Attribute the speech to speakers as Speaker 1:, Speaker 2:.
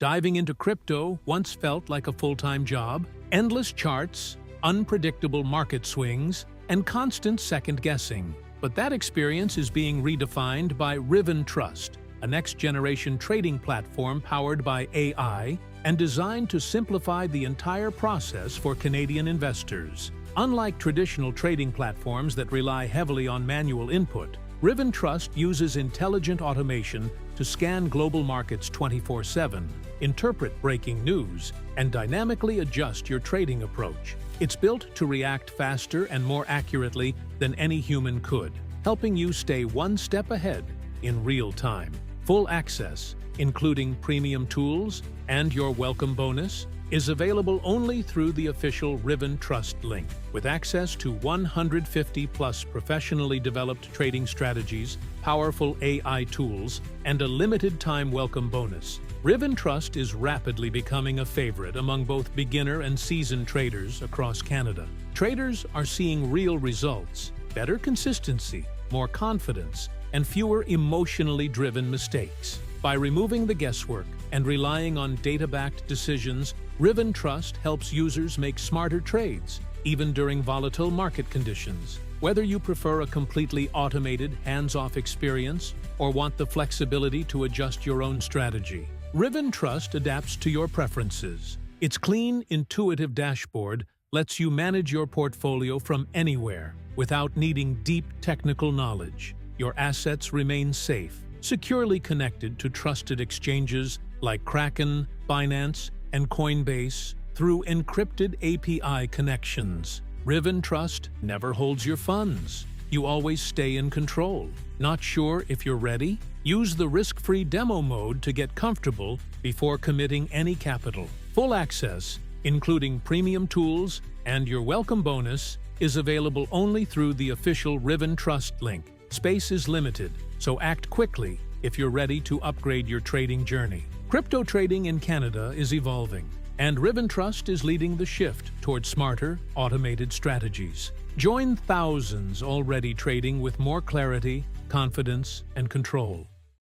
Speaker 1: Diving into crypto once felt like a full-time job. Endless charts, unpredictable market swings, and constant second-guessing. But that experience is being redefined by Riven Trust, a next-generation trading platform powered by AI and designed to simplify the entire process for Canadian investors. Unlike traditional trading platforms that rely heavily on manual input, Riven Trust uses intelligent automation to scan global markets 24/7, interpret breaking news, and dynamically adjust your trading approach. It's built to react faster and more accurately than any human could, helping you stay one step ahead in real time. Full access, including premium tools and your welcome bonus, is available only through the official Riven Trust link. With access to 150+ professionally developed trading strategies, powerful AI tools, and a limited-time welcome bonus, Riven Trust is rapidly becoming a favorite among both beginner and seasoned traders across Canada. Traders are seeing real results, better consistency, more confidence, and fewer emotionally driven mistakes. By removing the guesswork and relying on data-backed decisions, Riven Trust helps users make smarter trades, even during volatile market conditions. Whether you prefer a completely automated, hands-off experience or want the flexibility to adjust your own strategy, Riven Trust adapts to your preferences. Its clean, intuitive dashboard lets you manage your portfolio from anywhere without needing deep technical knowledge. Your assets remain safe, securely connected to trusted exchanges like Kraken, Binance, and Coinbase through encrypted API connections. Riven Trust never holds your funds. You always stay in control. Not sure if you're ready? Use the risk-free demo mode to get comfortable before committing any capital. Full access, including premium tools and your welcome bonus, is available only through the official Riven Trust link. Space is limited, so act quickly if you're ready to upgrade your trading journey. Crypto trading in Canada is evolving, and Riven Trust is leading the shift towards smarter, automated strategies. Join thousands already trading with more clarity, confidence, and control.